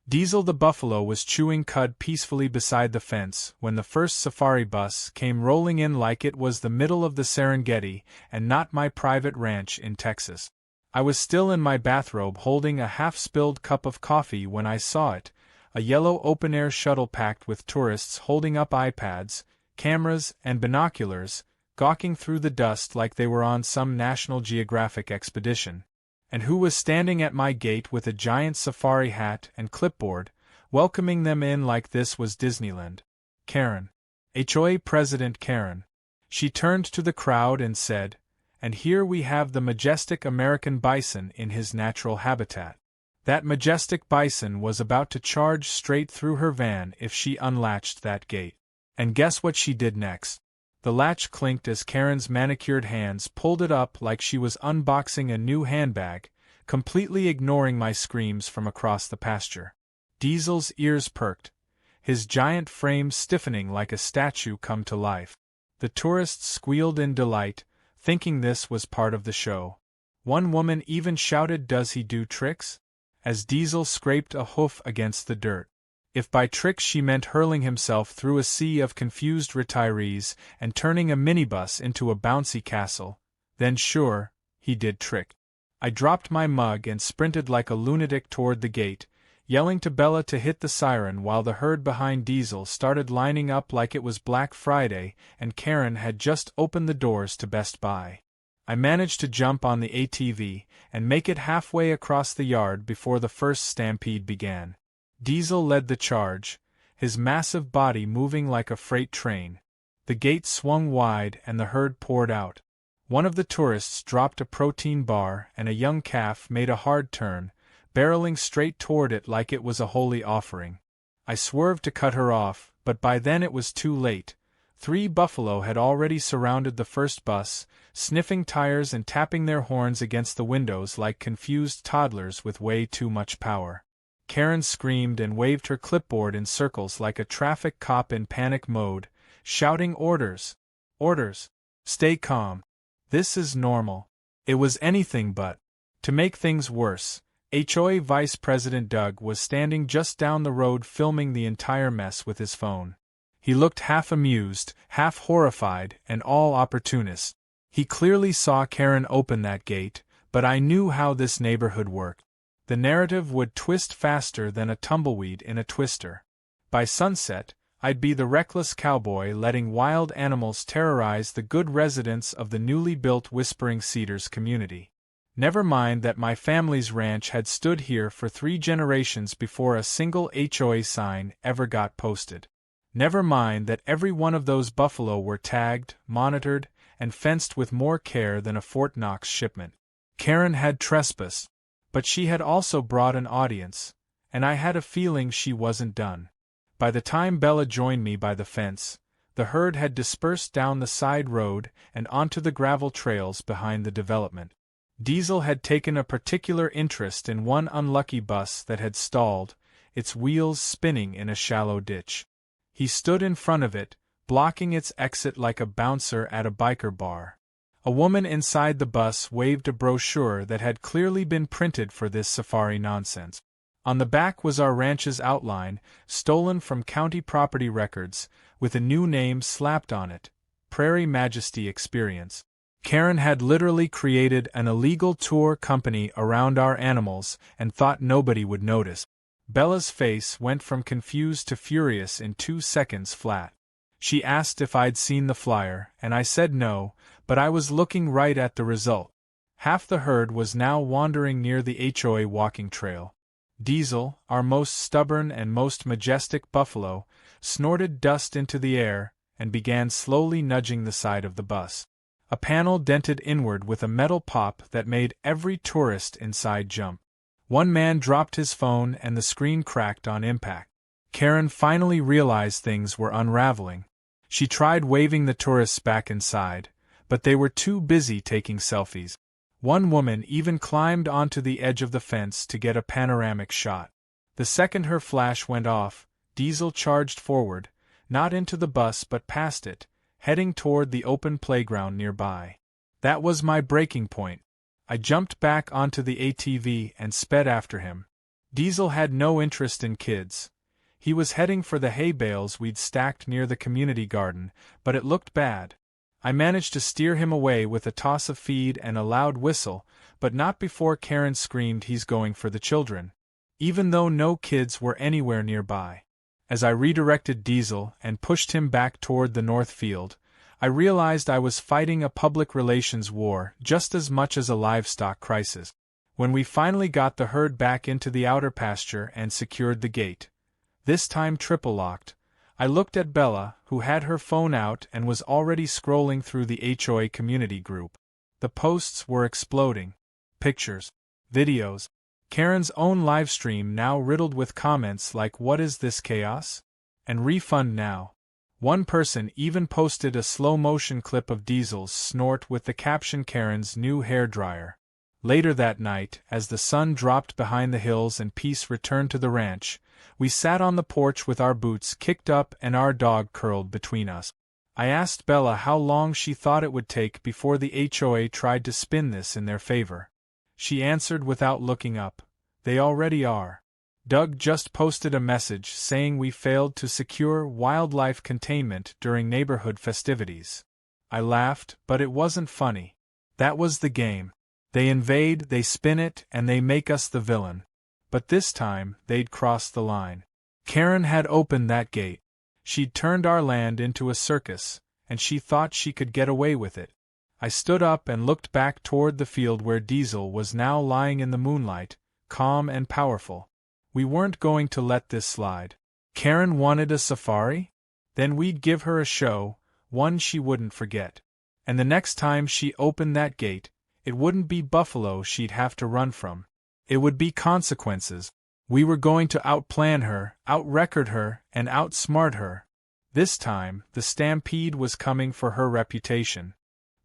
Diesel the buffalo was chewing cud peacefully beside the fence when the first safari bus came rolling in like it was the middle of the Serengeti and not my private ranch in Texas. I was still in my bathrobe holding a half-spilled cup of coffee when I saw it, a yellow open-air shuttle packed with tourists holding up iPads, cameras, and binoculars, gawking through the dust like they were on some National Geographic expedition. And who was standing at my gate with a giant safari hat and clipboard, welcoming them in like this was Disneyland? Karen. HOA President Karen. She turned to the crowd and said, "And here we have the majestic American bison in his natural habitat." That majestic bison was about to charge straight through her van if she unlatched that gate. And guess what she did next? The latch clinked as Karen's manicured hands pulled it up like she was unboxing a new handbag, completely ignoring my screams from across the pasture. Diesel's ears perked, his giant frame stiffening like a statue come to life. The tourists squealed in delight, thinking this was part of the show. One woman even shouted, "Does he do tricks?" as Diesel scraped a hoof against the dirt. If by tricks she meant hurling himself through a sea of confused retirees and turning a minibus into a bouncy castle, then sure, he did trick. I dropped my mug and sprinted like a lunatic toward the gate, yelling to Bella to hit the siren while the herd behind Diesel started lining up like it was Black Friday and Karen had just opened the doors to Best Buy. I managed to jump on the ATV and make it halfway across the yard before the first stampede began. Diesel led the charge, his massive body moving like a freight train. The gate swung wide and the herd poured out. One of the tourists dropped a protein bar and a young calf made a hard turn, barreling straight toward it like it was a holy offering. I swerved to cut her off, but by then it was too late. 3 buffalo had already surrounded the first bus, sniffing tires and tapping their horns against the windows like confused toddlers with way too much power. Karen screamed and waved her clipboard in circles like a traffic cop in panic mode, shouting orders. Orders. Stay calm. This is normal. It was anything but. To make things worse, HOA Vice President Doug was standing just down the road filming the entire mess with his phone. He looked half amused, half horrified, and all opportunist. He clearly saw Karen open that gate, but I knew how this neighborhood worked. The narrative would twist faster than a tumbleweed in a twister. By sunset, I'd be the reckless cowboy letting wild animals terrorize the good residents of the newly built Whispering Cedars community. Never mind that my family's ranch had stood here for 3 generations before a single HOA sign ever got posted. Never mind that every one of those buffalo were tagged, monitored, and fenced with more care than a Fort Knox shipment. Karen had trespassed. But she had also brought an audience, and I had a feeling she wasn't done. By the time Bella joined me by the fence, the herd had dispersed down the side road and onto the gravel trails behind the development. Diesel had taken a particular interest in one unlucky bus that had stalled, its wheels spinning in a shallow ditch. He stood in front of it, blocking its exit like a bouncer at a biker bar. A woman inside the bus waved a brochure that had clearly been printed for this safari nonsense. On the back was our ranch's outline, stolen from county property records, with a new name slapped on it, Prairie Majesty Experience. Karen had literally created an illegal tour company around our animals and thought nobody would notice. Bella's face went from confused to furious in 2 seconds flat. She asked if I'd seen the flyer, and I said no, but I was looking right at the result. Half the herd was now wandering near the HOA walking trail. Diesel, our most stubborn and most majestic buffalo, snorted dust into the air and began slowly nudging the side of the bus. A panel dented inward with a metal pop that made every tourist inside jump. One man dropped his phone and the screen cracked on impact. Karen finally realized things were unraveling. She tried waving the tourists back inside, but they were too busy taking selfies. One woman even climbed onto the edge of the fence to get a panoramic shot. The second her flash went off, Diesel charged forward, not into the bus but past it, heading toward the open playground nearby. That was my breaking point. I jumped back onto the ATV and sped after him. Diesel had no interest in kids. He was heading for the hay bales we'd stacked near the community garden, but it looked bad. I managed to steer him away with a toss of feed and a loud whistle, but not before Karen screamed he's going for the children, even though no kids were anywhere nearby. As I redirected Diesel and pushed him back toward the north field, I realized I was fighting a public relations war just as much as a livestock crisis. When we finally got the herd back into the outer pasture and secured the gate, this time triple-locked, I looked at Bella, who had her phone out and was already scrolling through the HOA community group. The posts were exploding. Pictures, videos, Karen's own livestream now riddled with comments like "What is this chaos?" and "Refund now." One person even posted a slow-motion clip of Diesel's snort with the caption "Karen's new hairdryer." Later that night, as the sun dropped behind the hills and peace returned to the ranch, we sat on the porch with our boots kicked up and our dog curled between us. I asked Bella how long she thought it would take before the HOA tried to spin this in their favor. She answered without looking up, "They already are. Doug just posted a message saying we failed to secure wildlife containment during neighborhood festivities." I laughed, but it wasn't funny. That was the game. They invade, they spin it, and they make us the villain. But this time, they'd crossed the line. Karen had opened that gate. She'd turned our land into a circus, and she thought she could get away with it. I stood up and looked back toward the field where Diesel was now lying in the moonlight, calm and powerful. We weren't going to let this slide. Karen wanted a safari? Then we'd give her a show, one she wouldn't forget. And the next time she opened that gate, it wouldn't be buffalo she'd have to run from. It would be consequences. We were going to outplan her, outrecord her, and outsmart her. This time, the stampede was coming for her reputation.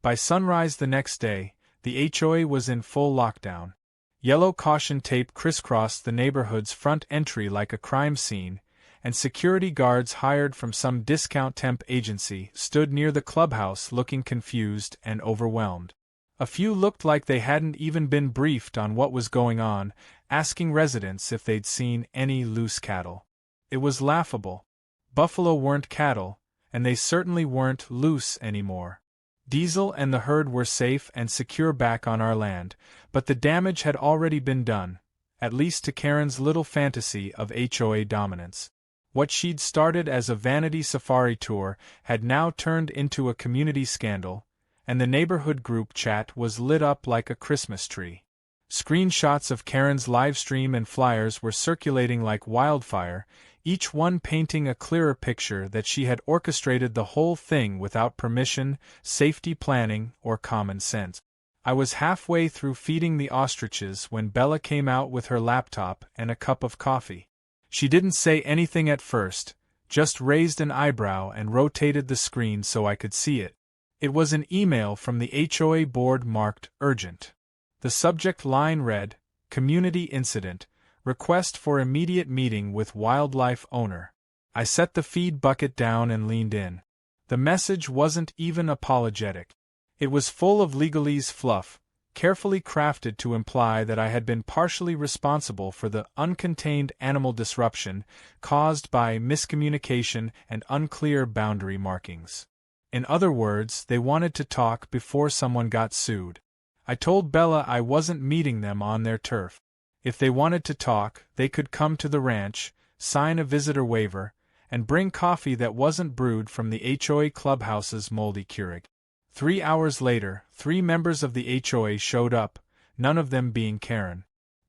By sunrise the next day, the HOA was in full lockdown. Yellow caution tape crisscrossed the neighborhood's front entry like a crime scene, and security guards hired from some discount temp agency stood near the clubhouse looking confused and overwhelmed. A few looked like they hadn't even been briefed on what was going on, asking residents if they'd seen any loose cattle. It was laughable. Buffalo weren't cattle, and they certainly weren't loose anymore. Diesel and the herd were safe and secure back on our land, but the damage had already been done, at least to Karen's little fantasy of HOA dominance. What she'd started as a vanity safari tour had now turned into a community scandal, and the neighborhood group chat was lit up like a Christmas tree. Screenshots of Karen's livestream and flyers were circulating like wildfire, each one painting a clearer picture that she had orchestrated the whole thing without permission, safety planning, or common sense. I was halfway through feeding the ostriches when Bella came out with her laptop and a cup of coffee. She didn't say anything at first, just raised an eyebrow and rotated the screen so I could see it. It was an email from the HOA board marked urgent. The subject line read, "Community Incident, Request for Immediate Meeting with Wildlife Owner." I set the feed bucket down and leaned in. The message wasn't even apologetic. It was full of legalese fluff, carefully crafted to imply that I had been partially responsible for the uncontained animal disruption caused by miscommunication and unclear boundary markings. In other words, they wanted to talk before someone got sued. I told Bella I wasn't meeting them on their turf. If they wanted to talk, they could come to the ranch, sign a visitor waiver, and bring coffee that wasn't brewed from the HOA clubhouse's moldy Keurig. 3 hours later, 3 members of the HOA showed up, none of them being Karen.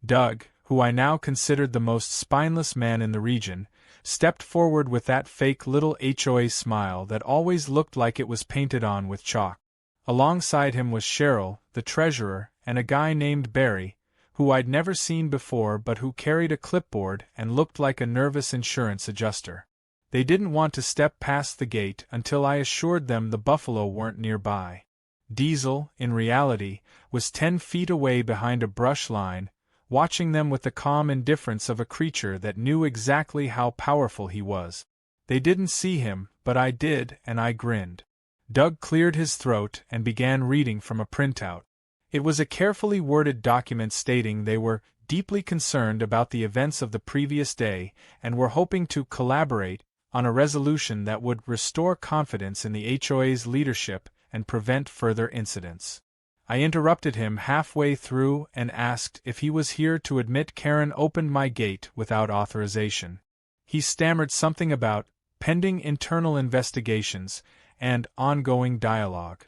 Doug, who I now considered the most spineless man in the region, stepped forward with that fake little HOA smile that always looked like it was painted on with chalk. Alongside him was Cheryl, the treasurer, and a guy named Barry, who I'd never seen before but who carried a clipboard and looked like a nervous insurance adjuster. They didn't want to step past the gate until I assured them the buffalo weren't nearby. Diesel, in reality, was 10 feet away behind a brush line, watching them with the calm indifference of a creature that knew exactly how powerful he was. They didn't see him, but I did, and I grinned. Doug cleared his throat and began reading from a printout. It was a carefully worded document stating they were deeply concerned about the events of the previous day and were hoping to collaborate on a resolution that would restore confidence in the HOA's leadership and prevent further incidents. I interrupted him halfway through and asked if he was here to admit Karen opened my gate without authorization. He stammered something about pending internal investigations and ongoing dialogue.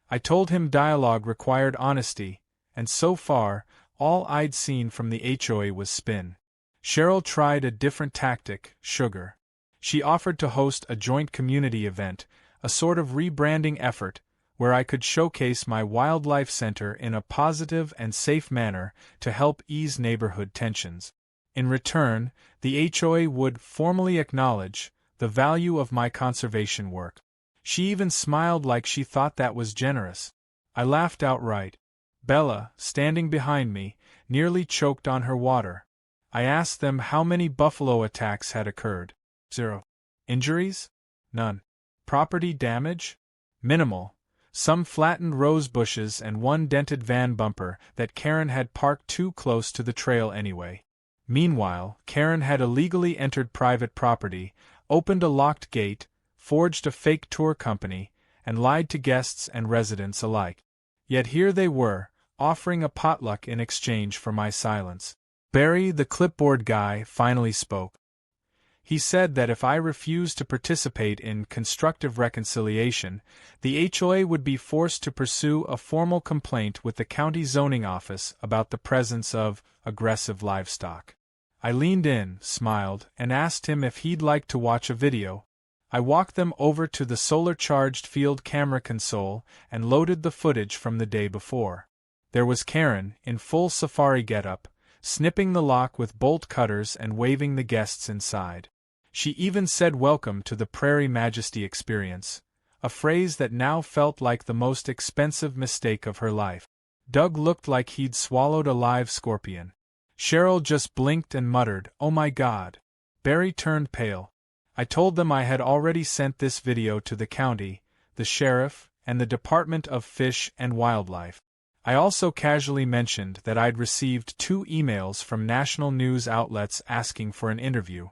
I told him dialogue required honesty, and so far, all I'd seen from the HOA was spin. Cheryl tried a different tactic, sugar. She offered to host a joint community event, a sort of rebranding effort, where I could showcase my wildlife center in a positive and safe manner to help ease neighborhood tensions. In return, the HOA would formally acknowledge the value of my conservation work. She even smiled like she thought that was generous. I laughed outright. Bella, standing behind me, nearly choked on her water. I asked them how many buffalo attacks had occurred. 0. Injuries? None. Property damage? Minimal. Some flattened rose bushes and one dented van bumper that Karen had parked too close to the trail anyway. Meanwhile, Karen had illegally entered private property, opened a locked gate, forged a fake tour company, and lied to guests and residents alike. Yet here they were, offering a potluck in exchange for my silence. Barry, the clipboard guy, finally spoke. He said that if I refused to participate in constructive reconciliation, the HOA would be forced to pursue a formal complaint with the county zoning office about the presence of aggressive livestock. I leaned in, smiled, and asked him if he'd like to watch a video. I walked them over to the solar-charged field camera console and loaded the footage from the day before. There was Karen, in full safari getup, snipping the lock with bolt cutters and waving the guests inside. She even said welcome to the Prairie Majesty experience, a phrase that now felt like the most expensive mistake of her life. Doug looked like he'd swallowed a live scorpion. Cheryl just blinked and muttered, "Oh my God." Barry turned pale. I told them I had already sent this video to the county, the sheriff, and the Department of Fish and Wildlife. I also casually mentioned that I'd received 2 emails from national news outlets asking for an interview.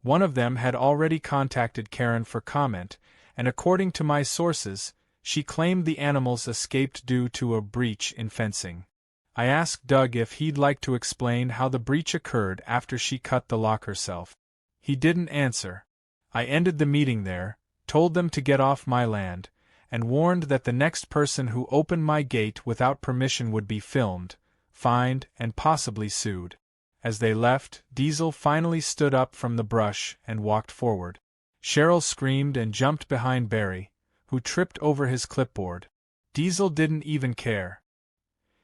One of them had already contacted Karen for comment, and according to my sources, she claimed the animals escaped due to a breach in fencing. I asked Doug if he'd like to explain how the breach occurred after she cut the lock herself. He didn't answer. I ended the meeting there, told them to get off my land, and warned that the next person who opened my gate without permission would be filmed, fined, and possibly sued. As they left, Diesel finally stood up from the brush and walked forward. Cheryl screamed and jumped behind Barry, who tripped over his clipboard. Diesel didn't even care.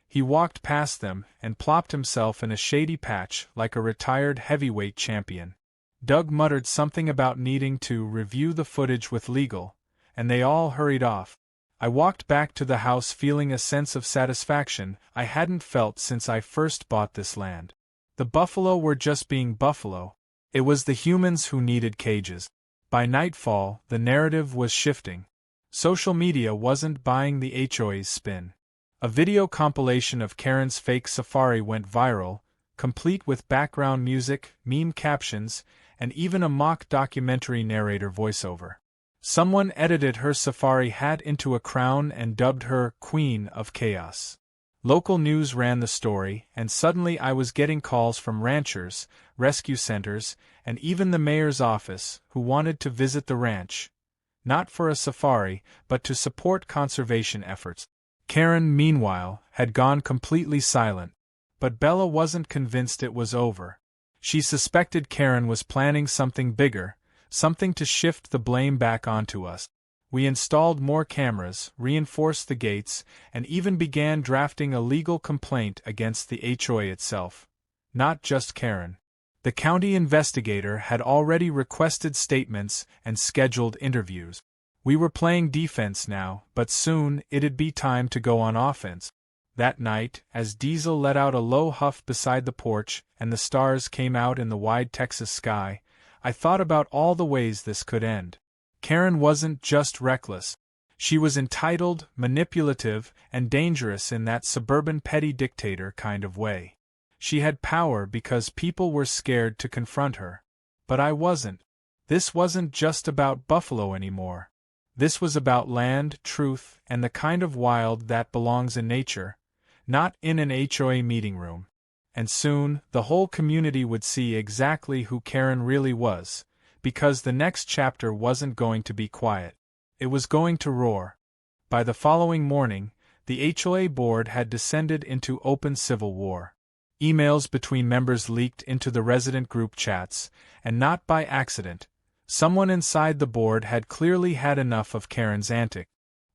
He walked past them and plopped himself in a shady patch like a retired heavyweight champion. Doug muttered something about needing to review the footage with legal, and they all hurried off. I walked back to the house feeling a sense of satisfaction I hadn't felt since I first bought this land. The buffalo were just being buffalo. It was the humans who needed cages. By nightfall, the narrative was shifting. Social media wasn't buying the HOA's spin. A video compilation of Karen's fake safari went viral, complete with background music, meme captions, and even a mock documentary narrator voiceover. Someone edited her safari hat into a crown and dubbed her Queen of Chaos. Local news ran the story, and suddenly I was getting calls from ranchers, rescue centers, and even the mayor's office, who wanted to visit the ranch. Not for a safari, but to support conservation efforts. Karen, meanwhile, had gone completely silent. But Bella wasn't convinced it was over. She suspected Karen was planning something bigger, something to shift the blame back onto us. We installed more cameras, reinforced the gates, and even began drafting a legal complaint against the HOA itself. Not just Karen. The county investigator had already requested statements and scheduled interviews. We were playing defense now, but soon it'd be time to go on offense. That night, as Diesel let out a low huff beside the porch and the stars came out in the wide Texas sky, I thought about all the ways this could end. Karen wasn't just reckless. She was entitled, manipulative, and dangerous in that suburban petty dictator kind of way. She had power because people were scared to confront her. But I wasn't. This wasn't just about Buffalo anymore. This was about land, truth, and the kind of wild that belongs in nature, not in an HOA meeting room. And soon, the whole community would see exactly who Karen really was, because the next chapter wasn't going to be quiet. It was going to roar. By the following morning, the HOA board had descended into open civil war. Emails between members leaked into the resident group chats, and not by accident. Someone inside the board had clearly had enough of Karen's antic.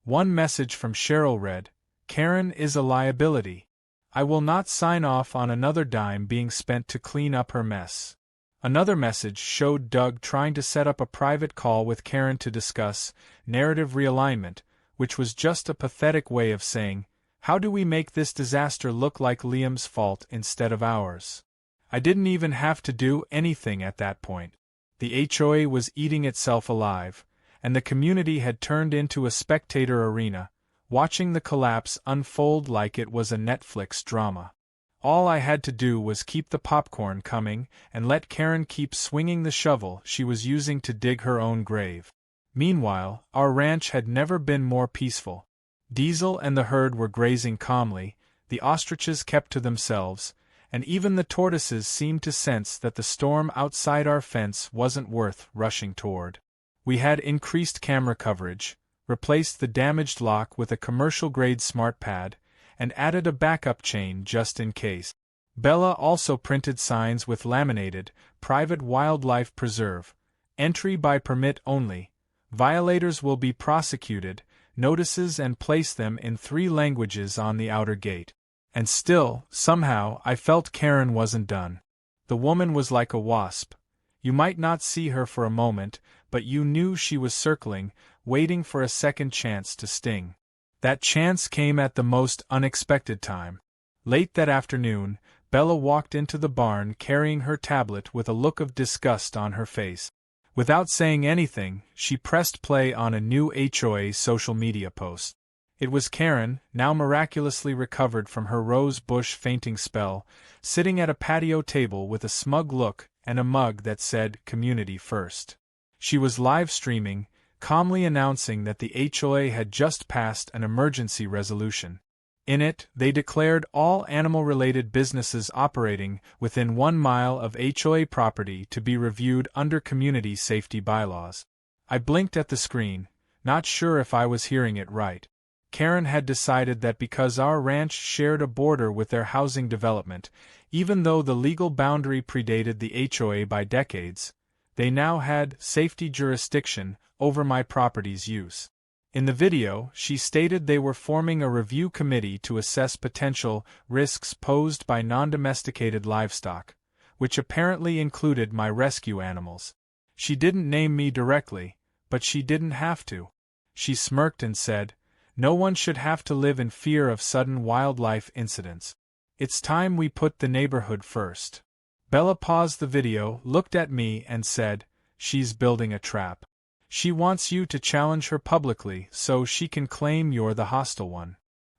One message from Cheryl read, "Karen is a liability. I will not sign off on another dime being spent to clean up her mess." Another message showed Doug trying to set up a private call with Karen to discuss narrative realignment, which was just a pathetic way of saying, "How do we make this disaster look like Liam's fault instead of ours?" I didn't even have to do anything at that point. The HOA was eating itself alive, and the community had turned into a spectator arena, watching the collapse unfold like it was a Netflix drama. All I had to do was keep the popcorn coming and let Karen keep swinging the shovel she was using to dig her own grave. Meanwhile, our ranch had never been more peaceful. Diesel and the herd were grazing calmly, the ostriches kept to themselves, and even the tortoises seemed to sense that the storm outside our fence wasn't worth rushing toward. We had increased camera coverage, replaced the damaged lock with a commercial-grade smart pad, and added a backup chain just in case. Bella also printed signs with laminated, "Private Wildlife Preserve, entry by permit only, violators will be prosecuted," notices, and placed them in 3 languages on the outer gate. And still, somehow, I felt Karen wasn't done. The woman was like a wasp. You might not see her for a moment, but you knew she was circling, waiting for a second chance to sting. That chance came at the most unexpected time. Late that afternoon, Bella walked into the barn carrying her tablet with a look of disgust on her face. Without saying anything, she pressed play on a new HOA social media post. It was Karen, now miraculously recovered from her rose bush fainting spell, sitting at a patio table with a smug look and a mug that said "Community First." She was live streaming, calmly announcing that the HOA had just passed an emergency resolution. In it, they declared all animal-related businesses operating within 1 mile of HOA property to be reviewed under community safety bylaws. I blinked at the screen, not sure if I was hearing it right. Karen had decided that because our ranch shared a border with their housing development, even though the legal boundary predated the HOA by decades, they now had safety jurisdiction over my property's use. In the video, she stated they were forming a review committee to assess potential risks posed by non-domesticated livestock, which apparently included my rescue animals. She didn't name me directly, but she didn't have to. She smirked and said, "No one should have to live in fear of sudden wildlife incidents. It's time we put the neighborhood first." Bella paused the video, looked at me, and said, "She's building a trap. She wants you to challenge her publicly so she can claim you're the hostile one."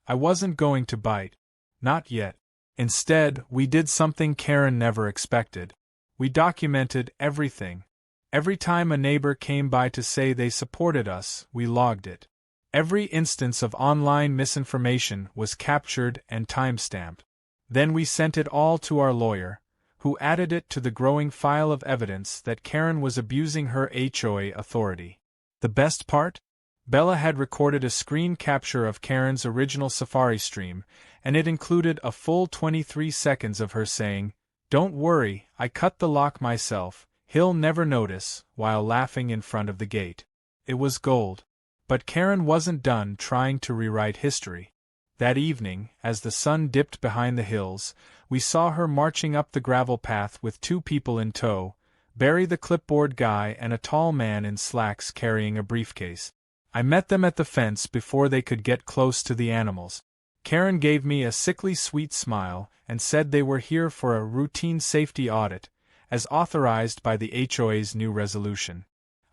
I wasn't going to bite. Not yet. Instead, we did something Karen never expected. We documented everything. Every time a neighbor came by to say they supported us, we logged it. Every instance of online misinformation was captured and time-stamped. Then we sent it all to our lawyer, who added it to the growing file of evidence that Karen was abusing her HOA authority. The best part? Bella had recorded a screen capture of Karen's original Safari stream, and it included a full 23 seconds of her saying, "Don't worry, I cut the lock myself, he'll never notice," while laughing in front of the gate. It was gold. But Karen wasn't done trying to rewrite history. That evening, as the sun dipped behind the hills, we saw her marching up the gravel path with 2 people in tow, Barry the clipboard guy and a tall man in slacks carrying a briefcase. I met them at the fence before they could get close to the animals. Karen gave me a sickly sweet smile and said they were here for a routine safety audit, as authorized by the HOA's new resolution.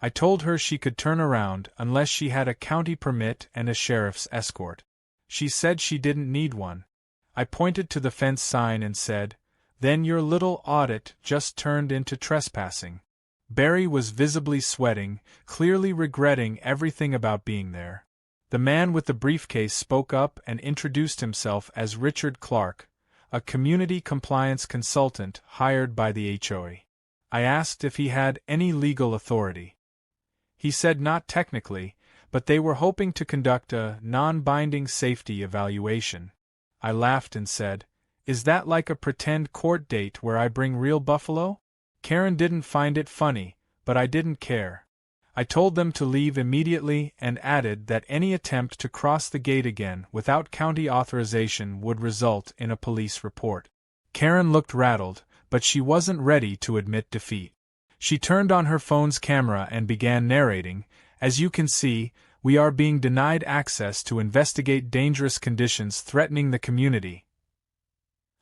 I told her she could turn around unless she had a county permit and a sheriff's escort. She said she didn't need one. I pointed to the fence sign and said, Then your little audit just turned into trespassing. Barry was visibly sweating, clearly regretting everything about being there. The man with the briefcase spoke up and introduced himself as Richard Clark, a community compliance consultant hired by the HOA. I asked if he had any legal authority. He said not technically, but they were hoping to conduct a non-binding safety evaluation. I laughed and said, "Is that like a pretend court date where I bring real buffalo?" Karen didn't find it funny, but I didn't care. I told them to leave immediately and added that any attempt to cross the gate again without county authorization would result in a police report. Karen looked rattled, but she wasn't ready to admit defeat. She turned on her phone's camera and began narrating, "As you can see, we are being denied access to investigate dangerous conditions threatening the community."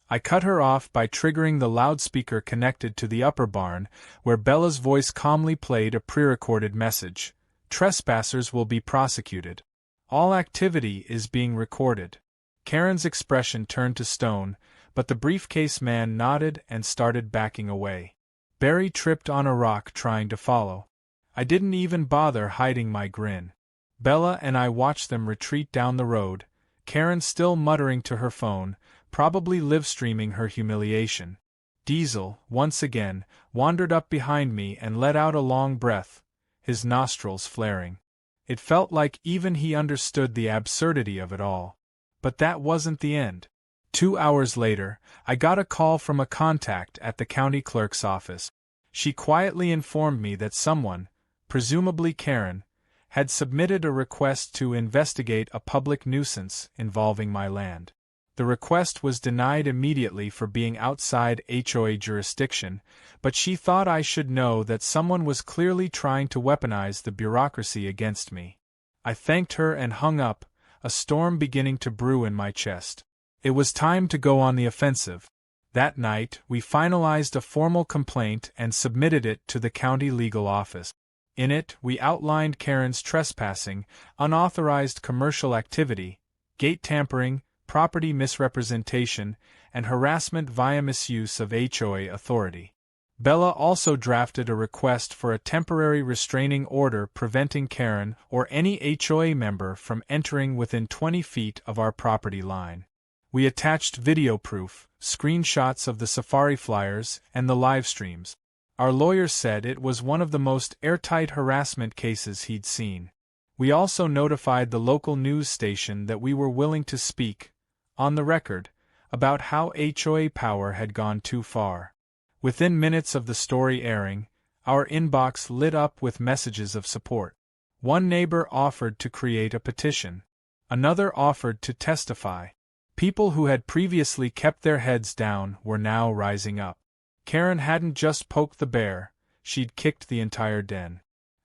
I cut her off by triggering the loudspeaker connected to the upper barn, where Bella's voice calmly played a pre-recorded message. "Trespassers will be prosecuted. All activity is being recorded." Karen's expression turned to stone, but the briefcase man nodded and started backing away. Barry tripped on a rock trying to follow. I didn't even bother hiding my grin. Bella and I watched them retreat down the road, Karen still muttering to her phone, probably live-streaming her humiliation. Diesel, once again, wandered up behind me and let out a long breath, his nostrils flaring. It felt like even he understood the absurdity of it all. But that wasn't the end. 2 hours later, I got a call from a contact at the county clerk's office. She quietly informed me that someone, presumably Karen, had submitted a request to investigate a public nuisance involving my land. The request was denied immediately for being outside HOA jurisdiction, but she thought I should know that someone was clearly trying to weaponize the bureaucracy against me. I thanked her and hung up, a storm beginning to brew in my chest. It was time to go on the offensive. That night, we finalized a formal complaint and submitted it to the county legal office. In it, we outlined Karen's trespassing, unauthorized commercial activity, gate tampering, property misrepresentation, and harassment via misuse of HOA authority. Bella also drafted a request for a temporary restraining order preventing Karen or any HOA member from entering within 20 feet of our property line. We attached video proof, screenshots of the safari flyers, and the live streams. Our lawyer said it was one of the most airtight harassment cases he'd seen. We also notified the local news station that we were willing to speak, on the record, about how HOA power had gone too far. Within minutes of the story airing, our inbox lit up with messages of support. One neighbor offered to create a petition. Another offered to testify. People who had previously kept their heads down were now rising up. Karen hadn't just poked the bear, she'd kicked the entire den.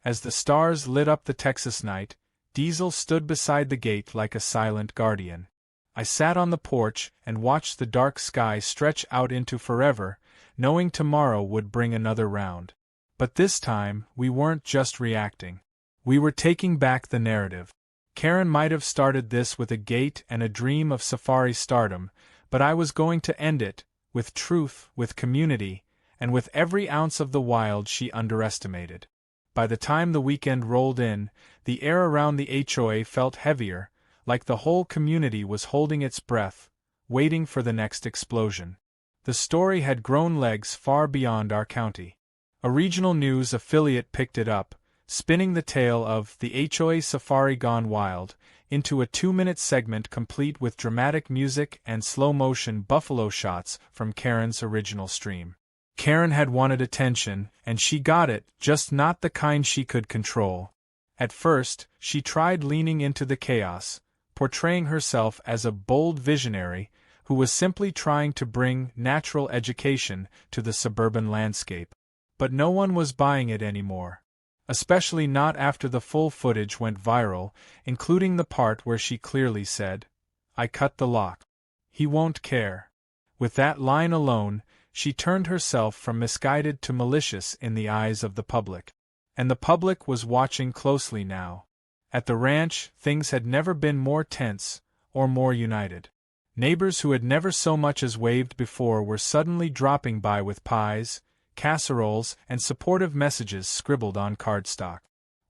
As the stars lit up the Texas night, Diesel stood beside the gate like a silent guardian. I sat on the porch and watched the dark sky stretch out into forever, knowing tomorrow would bring another round. But this time, we weren't just reacting. We were taking back the narrative. Karen might have started this with a gate and a dream of safari stardom, but I was going to end it, with truth, with community, and with every ounce of the wild she underestimated. By the time the weekend rolled in, the air around the HOA felt heavier, like the whole community was holding its breath, waiting for the next explosion. The story had grown legs far beyond our county. A regional news affiliate picked it up, spinning the tale of the HOA Safari Gone Wild into a 2-minute segment complete with dramatic music and slow-motion buffalo shots from Karen's original stream. Karen had wanted attention, and she got it, just not the kind she could control. At first, she tried leaning into the chaos, portraying herself as a bold visionary who was simply trying to bring natural education to the suburban landscape. But no one was buying it anymore. Especially not after the full footage went viral, including the part where she clearly said, "I cut the lock. He won't care." With that line alone, she turned herself from misguided to malicious in the eyes of the public. And the public was watching closely now. At the ranch, things had never been more tense, or more united. Neighbors who had never so much as waved before were suddenly dropping by with pies, casseroles, and supportive messages scribbled on cardstock.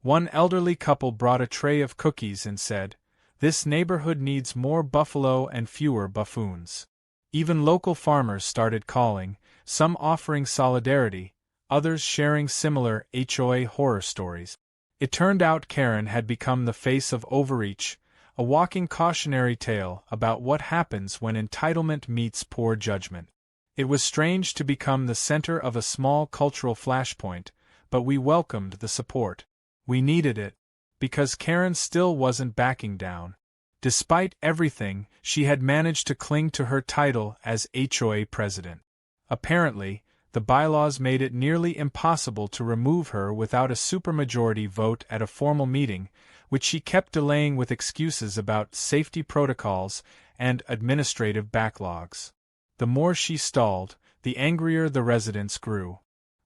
One elderly couple brought a tray of cookies and said, "This neighborhood needs more buffalo and fewer buffoons." Even local farmers started calling, some offering solidarity, others sharing similar HOA horror stories. It turned out Karen had become the face of overreach, a walking cautionary tale about what happens when entitlement meets poor judgment. It was strange to become the center of a small cultural flashpoint, but we welcomed the support. We needed it, because Karen still wasn't backing down. Despite everything, she had managed to cling to her title as HOA president. Apparently, the bylaws made it nearly impossible to remove her without a supermajority vote at a formal meeting, which she kept delaying with excuses about safety protocols and administrative backlogs. The more she stalled, the angrier the residents grew.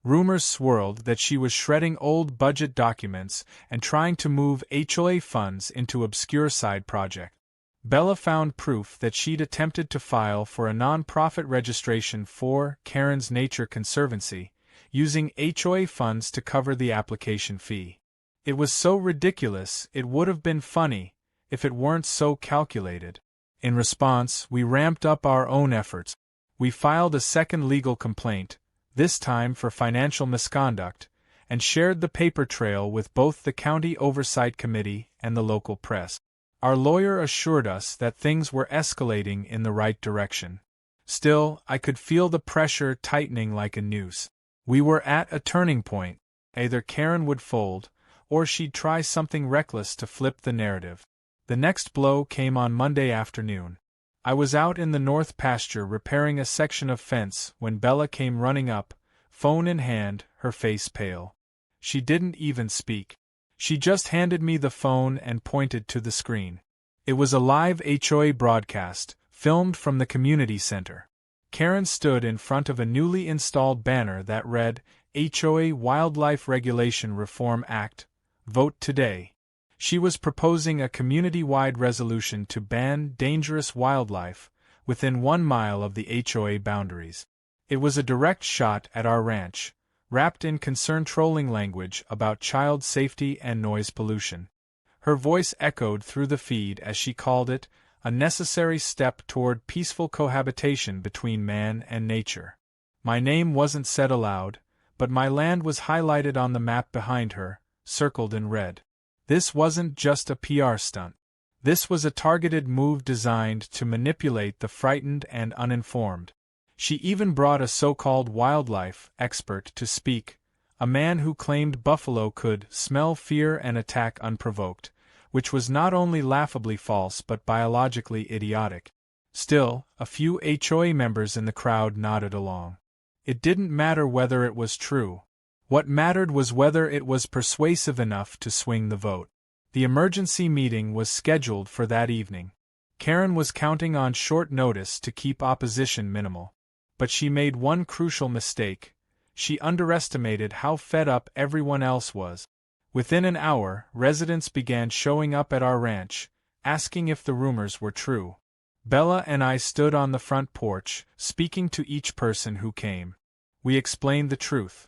Rumors swirled that she was shredding old budget documents and trying to move HOA funds into obscure side projects. Bella found proof that she'd attempted to file for a non-profit registration for Karen's Nature Conservancy, using HOA funds to cover the application fee. It was so ridiculous it would have been funny if it weren't so calculated. In response, we ramped up our own efforts. We filed a second legal complaint, this time for financial misconduct, and shared the paper trail with both the County Oversight Committee and the local press. Our lawyer assured us that things were escalating in the right direction. Still, I could feel the pressure tightening like a noose. We were at a turning point. Either Karen would fold, or she'd try something reckless to flip the narrative. The next blow came on Monday afternoon. I was out in the north pasture repairing a section of fence when Bella came running up, phone in hand, her face pale. She didn't even speak. She just handed me the phone and pointed to the screen. It was a live HOA broadcast, filmed from the community center. Karen stood in front of a newly installed banner that read, HOA Wildlife Regulation Reform Act, Vote Today. She was proposing a community-wide resolution to ban dangerous wildlife within 1 mile of the HOA boundaries. It was a direct shot at our ranch, wrapped in concerned trolling language about child safety and noise pollution. Her voice echoed through the feed as she called it a necessary step toward peaceful cohabitation between man and nature. My name wasn't said aloud, but my land was highlighted on the map behind her, circled in red. This wasn't just a PR stunt. This was a targeted move designed to manipulate the frightened and uninformed. She even brought a so-called wildlife expert to speak, a man who claimed buffalo could smell fear and attack unprovoked, which was not only laughably false but biologically idiotic. Still, a few HOA members in the crowd nodded along. It didn't matter whether it was true. What mattered was whether it was persuasive enough to swing the vote. The emergency meeting was scheduled for that evening. Karen was counting on short notice to keep opposition minimal. But she made one crucial mistake. She underestimated how fed up everyone else was. Within an hour, residents began showing up at our ranch, asking if the rumors were true. Bella and I stood on the front porch, speaking to each person who came. We explained the truth.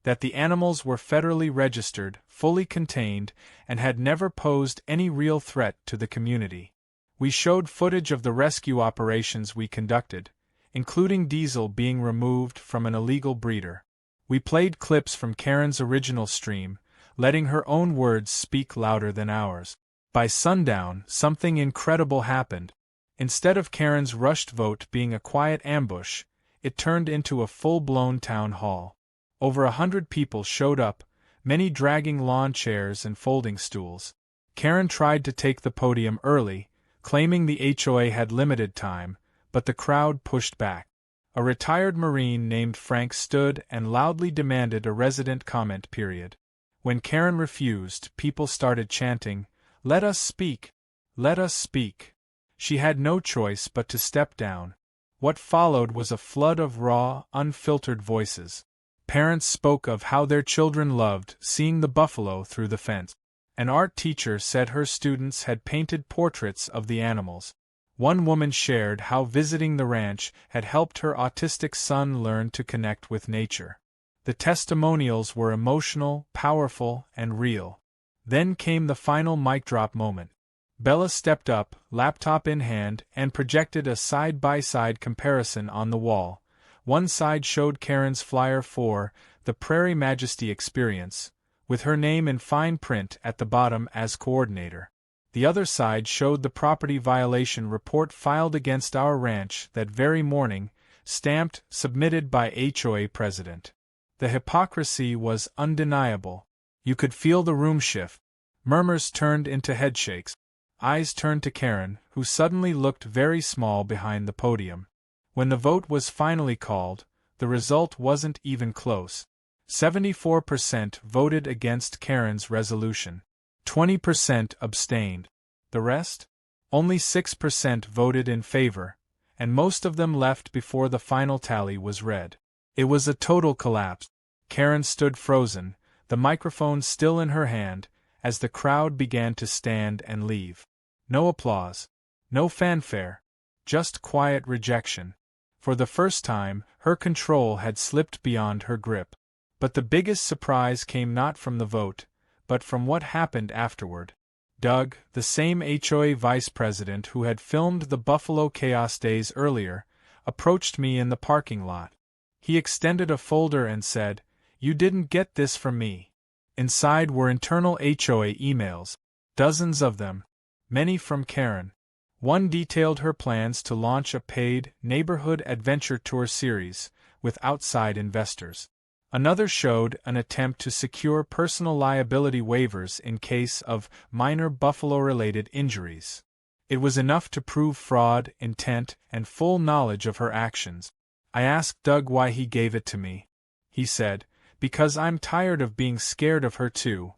That the animals were federally registered, fully contained, and had never posed any real threat to the community. We showed footage of the rescue operations we conducted, including Diesel being removed from an illegal breeder. We played clips from Karen's original stream, letting her own words speak louder than ours. By sundown, something incredible happened. Instead of Karen's rushed vote being a quiet ambush, it turned into a full-blown town hall. Over 100 people showed up, many dragging lawn chairs and folding stools. Karen tried to take the podium early, claiming the HOA had limited time, but the crowd pushed back. A retired Marine named Frank stood and loudly demanded a resident comment period. When Karen refused, people started chanting, "Let us speak! Let us speak!" She had no choice but to step down. What followed was a flood of raw, unfiltered voices. Parents spoke of how their children loved seeing the buffalo through the fence. An art teacher said her students had painted portraits of the animals. One woman shared how visiting the ranch had helped her autistic son learn to connect with nature. The testimonials were emotional, powerful, and real. Then came the final mic drop moment. Bella stepped up, laptop in hand, and projected a side-by-side comparison on the wall. One side showed Karen's flyer for the Prairie Majesty Experience, with her name in fine print at the bottom as coordinator. The other side showed the property violation report filed against our ranch that very morning, stamped, submitted by HOA president. The hypocrisy was undeniable. You could feel the room shift. Murmurs turned into headshakes. Eyes turned to Karen, who suddenly looked very small behind the podium. When the vote was finally called, the result wasn't even close. 74% voted against Karen's resolution. 20% abstained. The rest? Only 6% voted in favor, and most of them left before the final tally was read. It was a total collapse. Karen stood frozen, the microphone still in her hand, as the crowd began to stand and leave. No applause. No fanfare. Just quiet rejection. For the first time, her control had slipped beyond her grip. But the biggest surprise came not from the vote, but from what happened afterward. Doug, the same HOA vice president who had filmed the Buffalo Chaos days earlier, approached me in the parking lot. He extended a folder and said, "You didn't get this from me." Inside were internal HOA emails, dozens of them, many from Karen. One detailed her plans to launch a paid neighborhood adventure tour series with outside investors. Another showed an attempt to secure personal liability waivers in case of minor Buffalo-related injuries. It was enough to prove fraud, intent, and full knowledge of her actions. I asked Doug why he gave it to me. He said, "Because I'm tired of being scared of her too."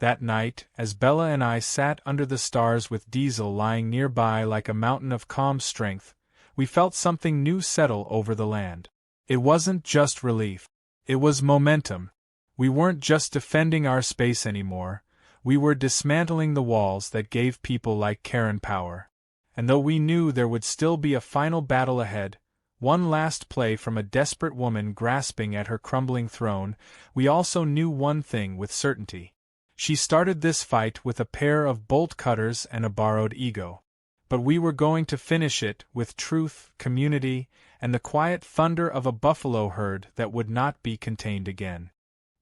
That night, as Bella and I sat under the stars with Diesel lying nearby like a mountain of calm strength, we felt something new settle over the land. It wasn't just relief. It was momentum. We weren't just defending our space anymore, we were dismantling the walls that gave people like Karen power. And though we knew there would still be a final battle ahead, one last play from a desperate woman grasping at her crumbling throne, we also knew one thing with certainty. She started this fight with a pair of bolt cutters and a borrowed ego. But we were going to finish it with truth, community, and the quiet thunder of a buffalo herd that would not be contained again.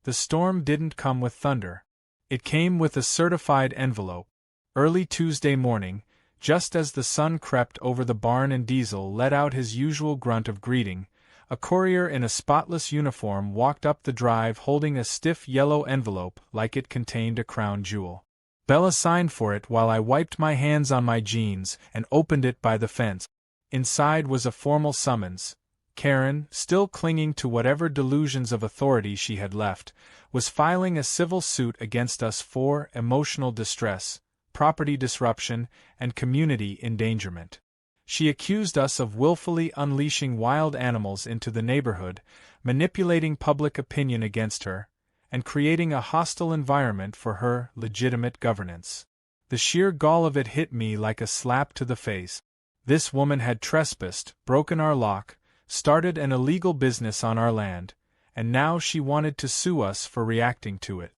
The storm didn't come with thunder. It came with a certified envelope. Early Tuesday morning, just as the sun crept over the barn and Diesel let out his usual grunt of greeting, a courier in a spotless uniform walked up the drive holding a stiff yellow envelope like it contained a crown jewel. Bella signed for it while I wiped my hands on my jeans and opened it by the fence. Inside was a formal summons. Karen, still clinging to whatever delusions of authority she had left, was filing a civil suit against us for emotional distress, property disruption, and community endangerment. She accused us of willfully unleashing wild animals into the neighborhood, manipulating public opinion against her, and creating a hostile environment for her legitimate governance. The sheer gall of it hit me like a slap to the face. This woman had trespassed, broken our lock, started an illegal business on our land, and now she wanted to sue us for reacting to it.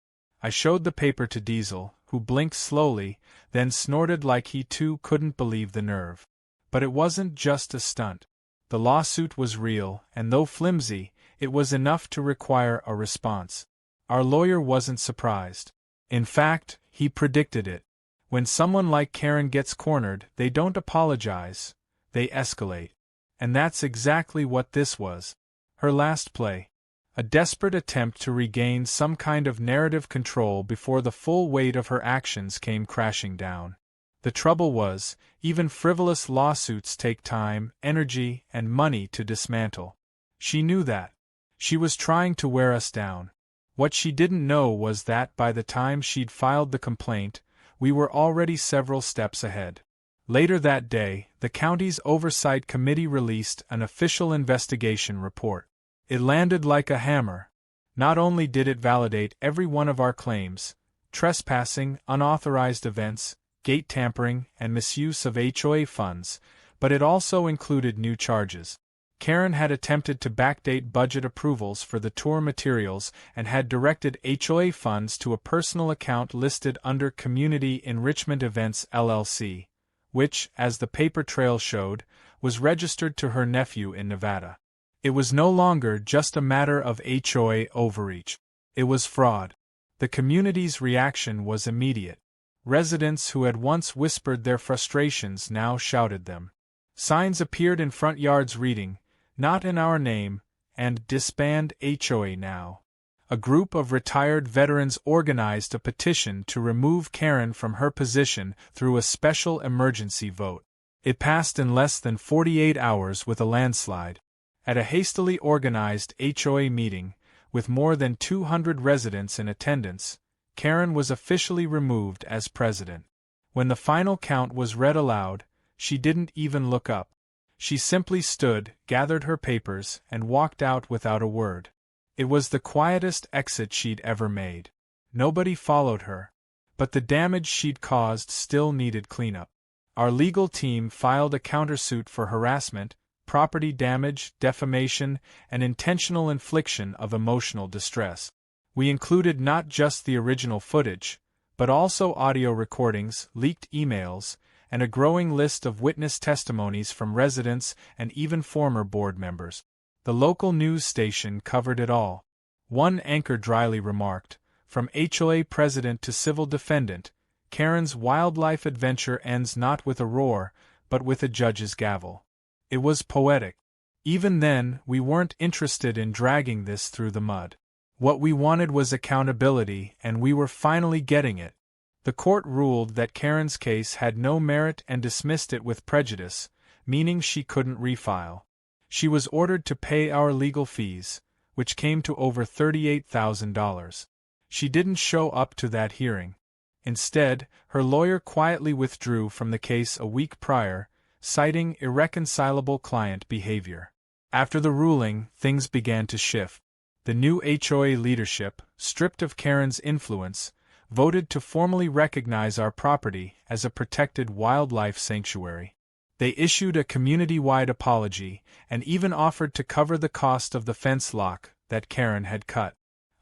I showed the paper to Diesel, who blinked slowly, then snorted like he too couldn't believe the nerve. But it wasn't just a stunt. The lawsuit was real, and though flimsy, it was enough to require a response. Our lawyer wasn't surprised. In fact, he predicted it. When someone like Karen gets cornered, they don't apologize, they escalate. And that's exactly what this was. Her last play. A desperate attempt to regain some kind of narrative control before the full weight of her actions came crashing down. The trouble was, even frivolous lawsuits take time, energy, and money to dismantle. She knew that. She was trying to wear us down. What she didn't know was that by the time she'd filed the complaint, we were already several steps ahead. Later that day, the county's oversight committee released an official investigation report. It landed like a hammer. Not only did it validate every one of our claims, trespassing, unauthorized events, gate tampering, and misuse of HOA funds, but it also included new charges. Karen had attempted to backdate budget approvals for the tour materials and had directed HOA funds to a personal account listed under Community Enrichment Events LLC, which, as the paper trail showed, was registered to her nephew in Nevada. It was no longer just a matter of HOA overreach. It was fraud. The community's reaction was immediate. Residents who had once whispered their frustrations now shouted them. Signs appeared in front yards reading, "Not in our name," and "Disband HOA now." A group of retired veterans organized a petition to remove Karen from her position through a special emergency vote. It passed in less than 48 hours with a landslide. At a hastily organized HOA meeting, with more than 200 residents in attendance, Karen was officially removed as president. When the final count was read aloud, she didn't even look up. She simply stood, gathered her papers, and walked out without a word. It was the quietest exit she'd ever made. Nobody followed her. But the damage she'd caused still needed cleanup. Our legal team filed a countersuit for harassment, property damage, defamation, and intentional infliction of emotional distress. We included not just the original footage, but also audio recordings, leaked emails, and a growing list of witness testimonies from residents and even former board members. The local news station covered it all. One anchor dryly remarked, "From HOA president to civil defendant, Karen's wildlife adventure ends not with a roar, but with a judge's gavel." It was poetic. Even then, we weren't interested in dragging this through the mud. What we wanted was accountability, and we were finally getting it. The court ruled that Karen's case had no merit and dismissed it with prejudice, meaning she couldn't refile. She was ordered to pay our legal fees, which came to over $38,000. She didn't show up to that hearing. Instead, her lawyer quietly withdrew from the case a week prior, citing irreconcilable client behavior. After the ruling, things began to shift. The new HOA leadership, stripped of Karen's influence, voted to formally recognize our property as a protected wildlife sanctuary. They issued a community-wide apology and even offered to cover the cost of the fence lock that Karen had cut.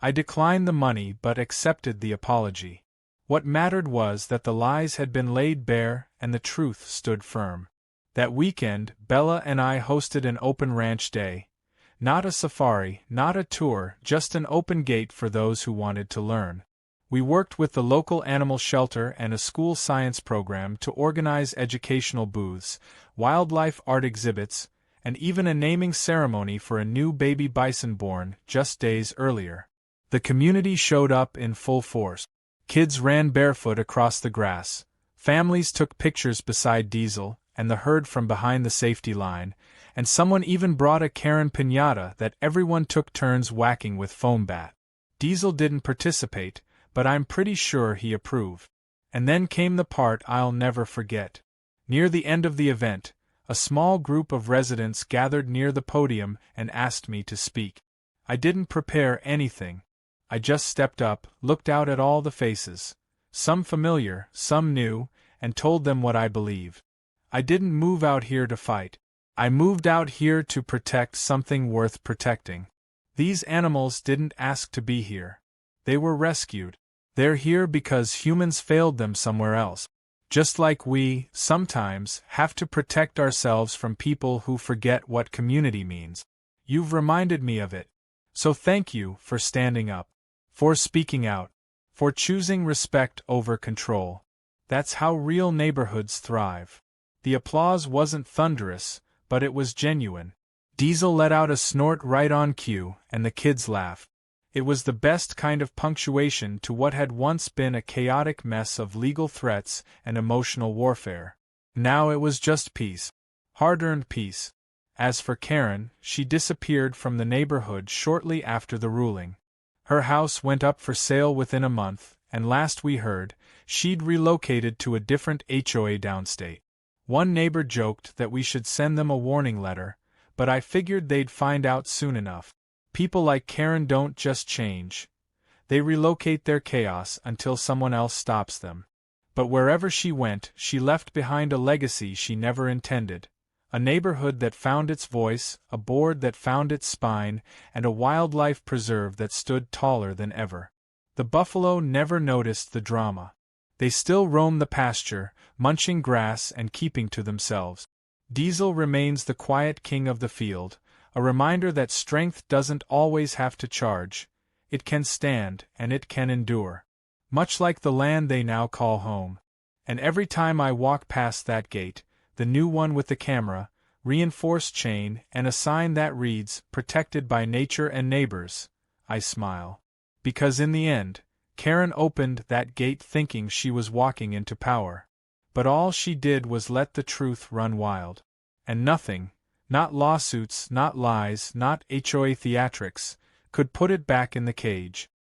I declined the money but accepted the apology. What mattered was that the lies had been laid bare and the truth stood firm. That weekend, Bella and I hosted an open ranch day. Not a safari, not a tour, just an open gate for those who wanted to learn. We worked with the local animal shelter and a school science program to organize educational booths, wildlife art exhibits, and even a naming ceremony for a new baby bison born just days earlier. The community showed up in full force. Kids ran barefoot across the grass, families took pictures beside Diesel and the herd from behind the safety line, and someone even brought a Karen piñata that everyone took turns whacking with foam bat. Diesel didn't participate, but I'm pretty sure he approved. And then came the part I'll never forget. Near the end of the event, a small group of residents gathered near the podium and asked me to speak. I didn't prepare anything. I just stepped up, looked out at all the faces, some familiar, some new, and told them what I believe. I didn't move out here to fight. I moved out here to protect something worth protecting. These animals didn't ask to be here. They were rescued. They're here because humans failed them somewhere else. Just like we, sometimes, have to protect ourselves from people who forget what community means. You've reminded me of it. So thank you for standing up, for speaking out, for choosing respect over control. That's how real neighborhoods thrive. The applause wasn't thunderous, but it was genuine. Diesel let out a snort right on cue, and the kids laughed. It was the best kind of punctuation to what had once been a chaotic mess of legal threats and emotional warfare. Now it was just peace. Hard-earned peace. As for Karen, she disappeared from the neighborhood shortly after the ruling. Her house went up for sale within a month, and last we heard, she'd relocated to a different HOA downstate. One neighbor joked that we should send them a warning letter, but I figured they'd find out soon enough. People like Karen don't just change. They relocate their chaos until someone else stops them. But wherever she went, she left behind a legacy she never intended. A neighborhood that found its voice, a board that found its spine, and a wildlife preserve that stood taller than ever. The buffalo never noticed the drama. They still roam the pasture, munching grass and keeping to themselves. Diesel remains the quiet king of the field, a reminder that strength doesn't always have to charge. It can stand, and it can endure. Much like the land they now call home. And every time I walk past that gate, the new one with the camera, reinforced chain, and a sign that reads, "Protected by nature and neighbors," I smile. Because in the end, Karen opened that gate thinking she was walking into power. But all she did was let the truth run wild. And nothing, not lawsuits, not lies, not HOA theatrics, could put it back in the cage.